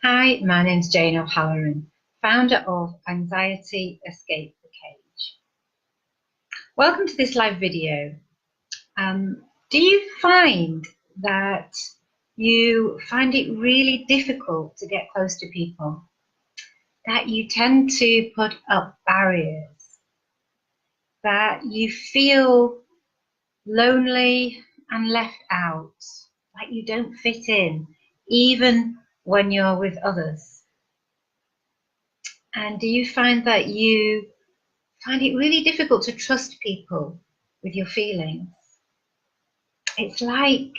Hi, my name's Jane O'Halloran, founder of Anxiety Escape the Cage. Welcome to this live video. Do you find that you find it really difficult to get close to people? That you tend to put up barriers? That you feel lonely and left out? Like you don't fit in, even when you're with others? And do you find that you find it really difficult to trust people with your feelings? It's like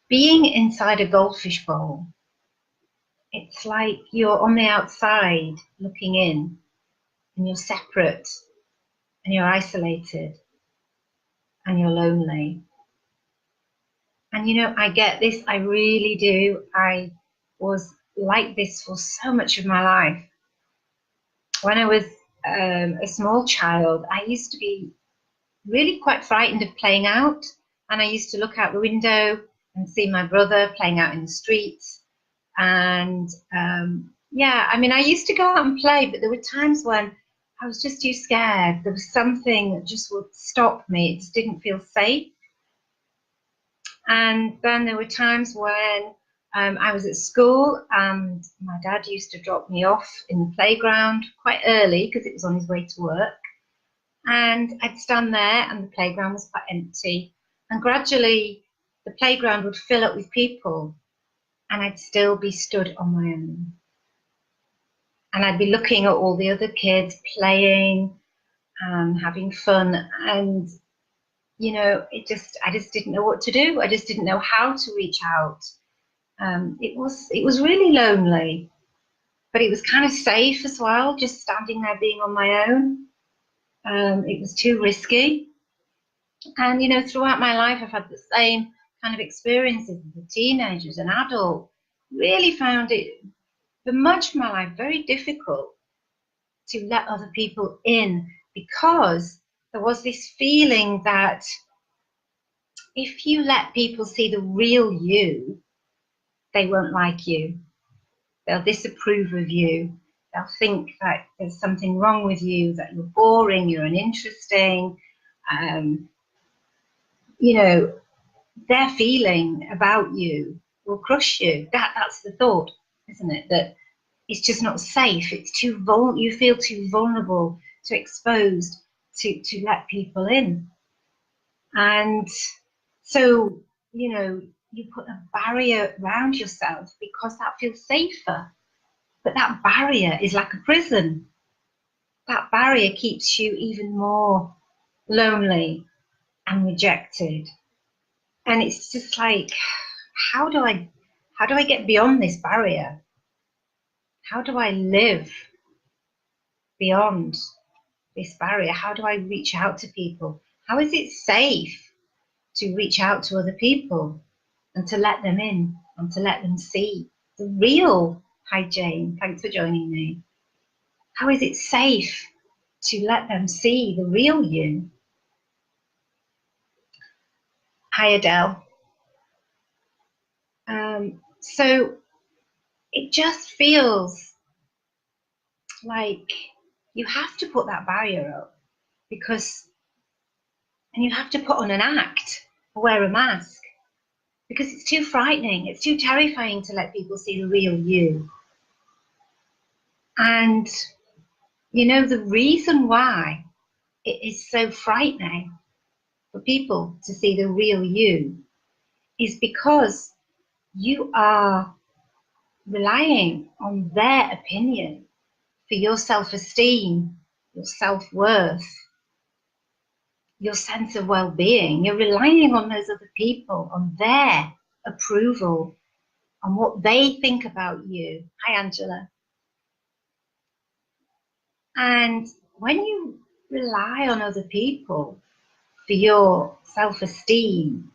being inside a goldfish bowl. It's like you're on the outside looking in, and you're separate, and you're isolated, and you're lonely. And I get this, I really do. I was like this for so much of my life. When I was a small child, I used to be really quite frightened of playing out. And I used to look out the window and see my brother playing out in the streets. And yeah, I mean, I used to go out and play, but there were times when I was just too scared. There was something that just would stop me. It just didn't feel safe. And then there were times when I was at school and my dad used to drop me off in the playground quite early because it was on his way to work. And I'd stand there and the playground was quite empty. And gradually the playground would fill up with people and I'd still be stood on my own. And I'd be looking at all the other kids playing and having fun. And, I just didn't know what to do. I just didn't know how to reach out. It was really lonely, but it was kind of safe as well, just standing there being on my own. It was too risky. And throughout my life, I've had the same kind of experiences as a teenager, as an adult. Really found it, for much of my life, very difficult to let other people in because there was this feeling that if you let people see the real you, they won't like you. They'll disapprove of you. They'll think that there's something wrong with you, that you're boring, you're uninteresting. Their feeling about you will crush you. That's the thought, isn't it? That it's just not safe. It's you feel too vulnerable, too exposed to let people in. And so, you put a barrier around yourself because that feels safer. But that barrier is like a prison. That barrier keeps you even more lonely and rejected. And it's just like, how do I get beyond this barrier? How do I live beyond this barrier? How do I reach out to people? How is it safe to reach out to other people and to let them in and to let them see the real? Hi Jane, thanks for joining me. How is it safe to let them see the real you? Hi Adele. So it just feels like you have to put that barrier up and you have to put on an act or wear a mask because it's too frightening. It's too terrifying to let people see the real you. And the reason why it is so frightening for people to see the real you is because you are relying on their opinion for your self-esteem, your self-worth, your sense of well-being. You're relying on those other people, on their approval, on what they think about you. Hi, Angela. And when you rely on other people for your self-esteem,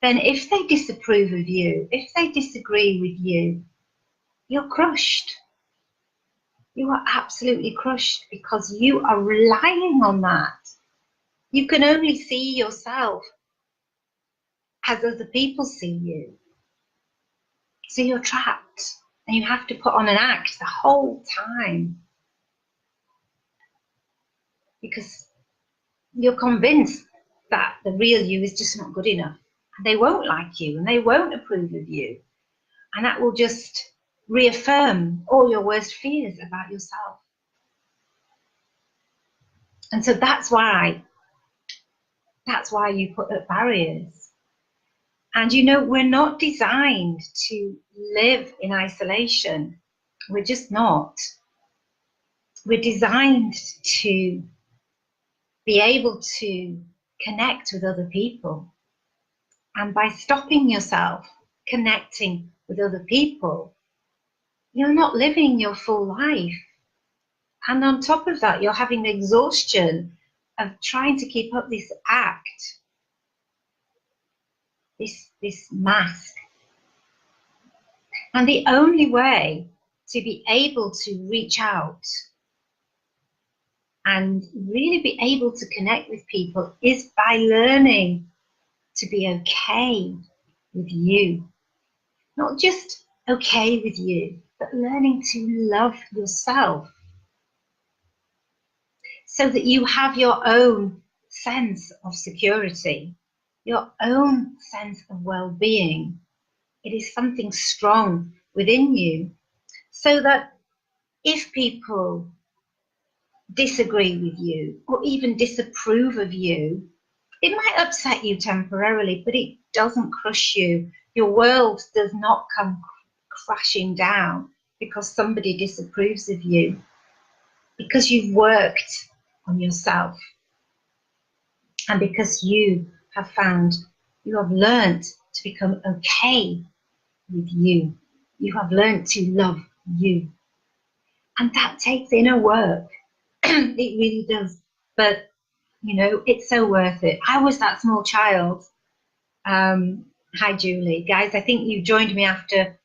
then if they disapprove of you, if they disagree with you, you're crushed. You are absolutely crushed because you are relying on that. You can only see yourself as other people see you. So you're trapped And you have to put on an act the whole time because you're convinced that the real you is just not good enough. And they won't like you and they won't approve of you. And that will just reaffirm all your worst fears about yourself. And so that's why you put up barriers. And you know, we're not designed to live in isolation. We're just not. We're designed to be able to connect with other people. And by stopping yourself connecting with other people, you're not living your full life. And on top of that, you're having the exhaustion of trying to keep up this act, this mask. And the only way to be able to reach out and really be able to connect with people is by learning to be okay with you. Not just okay with you, but learning to love yourself so that you have your own sense of security, your own sense of well-being. It is something strong within you, so that if people disagree with you or even disapprove of you, it might upset you temporarily, but it doesn't crush you. Your world does not come crashing down because somebody disapproves of you, because you've worked on yourself and because you have learned to become okay with you. You have learned to love you. And that takes inner work. It really does. But, you know, it's so worth it. I was that small child. Hi, Julie. Guys, I think you joined me after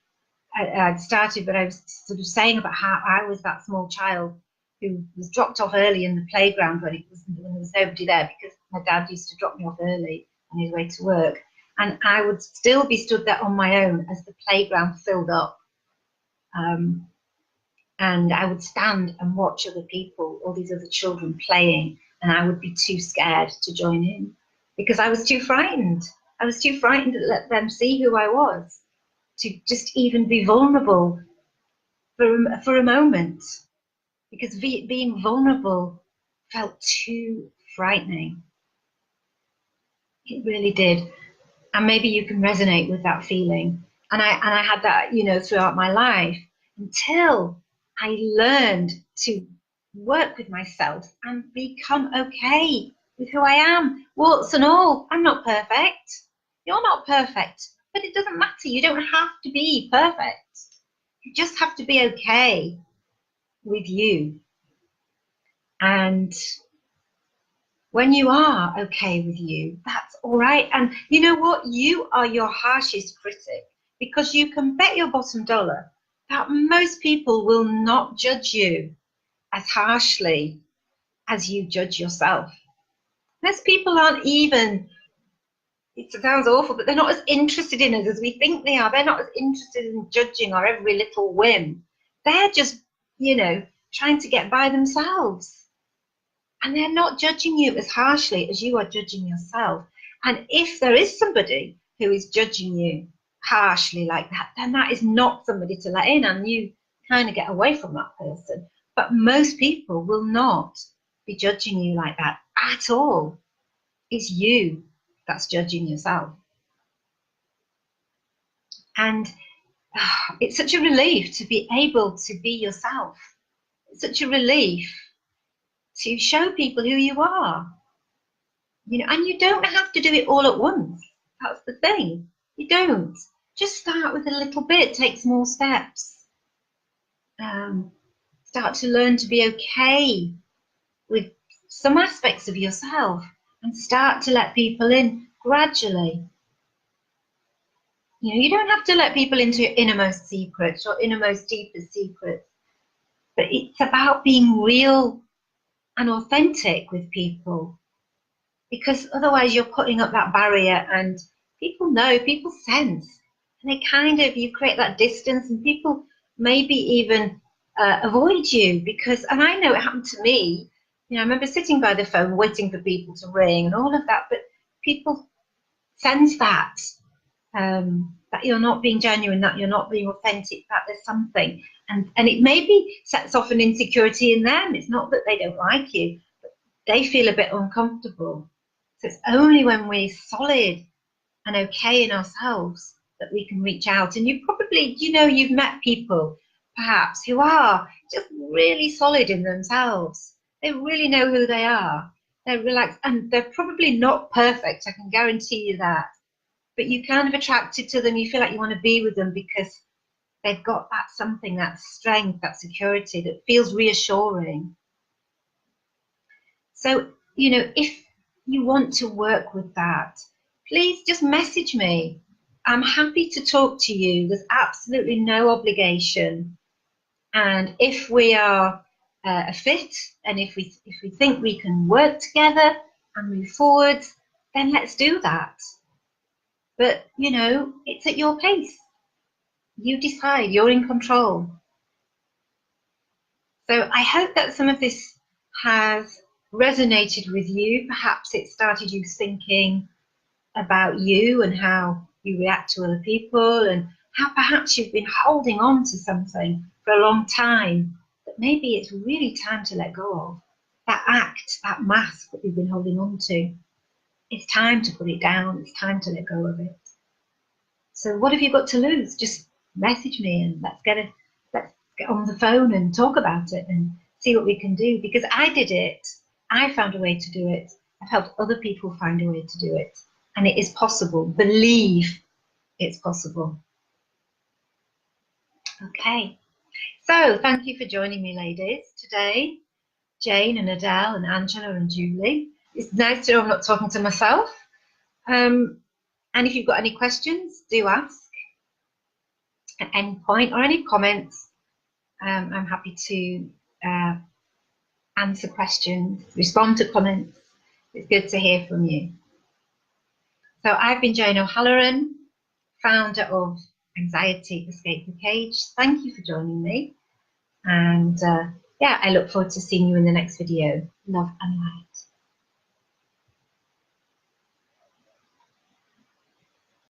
I'd started, but I was sort of saying about how I was that small child who was dropped off early in the playground when there was nobody there, because my dad used to drop me off early on his way to work. And I would still be stood there on my own as the playground filled up. And I would stand and watch other people, all these other children playing, and I would be too scared to join in because I was too frightened. I was too frightened to let them see who I was, to just even be vulnerable for a moment, because being vulnerable felt too frightening. It really did. And maybe you can resonate with that feeling. And I had that, you know, throughout my life until I learned to work with myself and become okay with who I am, warts and all. I'm not perfect. You're not perfect, but it doesn't matter. You don't have to be perfect. You just have to be okay with you. And when you are okay with you, that's all right. And you know what? You are your harshest critic, because you can bet your bottom dollar that most people will not judge you as harshly as you judge yourself. Most people aren't even, it sounds awful, but they're not as interested in us as we think they are. They're not as interested in judging our every little whim. They're just, you know, trying to get by themselves. And they're not judging you as harshly as you are judging yourself. And if there is somebody who is judging you harshly like that, then that is not somebody to let in, and you kind of get away from that person. But most people will not be judging you like that at all. It's you that's judging yourself. And it's such a relief to be able to be yourself. It's such a relief to show people who you are. You know, and you don't have to do it all at once. That's the thing. You don't. Just start with a little bit, take small steps. Start to learn to be okay with some aspects of yourself and start to let people in gradually. You know, you don't have to let people into your innermost secrets or innermost deepest secrets, but it's about being real and authentic with people, because otherwise you're putting up that barrier and people know, people sense, and they kind of, you create that distance and people maybe even avoid you because, and I know it happened to me. You know, I remember sitting by the phone waiting for people to ring and all of that, but people sense that that you're not being genuine, that you're not being authentic, that there's something, and it maybe sets off an insecurity in them. It's not that they don't like you, but they feel a bit uncomfortable. So it's only when we're solid and okay in ourselves that we can reach out. And you probably, you know, you've met people perhaps who are just really solid in themselves. They really know who they are. They're relaxed and they're probably not perfect. I can guarantee you that. But you're kind of attracted to them. You feel like you want to be with them because they've got that something, that strength, that security that feels reassuring. So, you know, if you want to work with that, please just message me. I'm happy to talk to you. There's absolutely no obligation. And if we are a fit, and if we think we can work together and move forward, then let's do that. But, you know, it's at your pace. You decide, you're in control. So I hope that some of this has resonated with you. Perhaps it started you thinking about you and how you react to other people and how perhaps you've been holding on to something for a long time that maybe it's really time to let go of. That act, that mask that you've been holding on to. It's time to put it down. It's time to let go of it. So what have you got to lose? Just message me and let's get on the phone and talk about it and see what we can do. Because I did it. I found a way to do it. I've helped other people find a way to do it. And it is possible. Believe it's possible. Okay. So thank you for joining me, ladies, today. Jane and Adele and Angela and Julie. It's nice to know I'm not talking to myself. And if you've got any questions, do ask at any point or any comments. I'm happy to answer questions, respond to comments. It's good to hear from you. So I've been Jane O'Halloran, founder of Anxiety Escape the Cage. Thank you for joining me. And yeah, I look forward to seeing you in the next video. Love and light.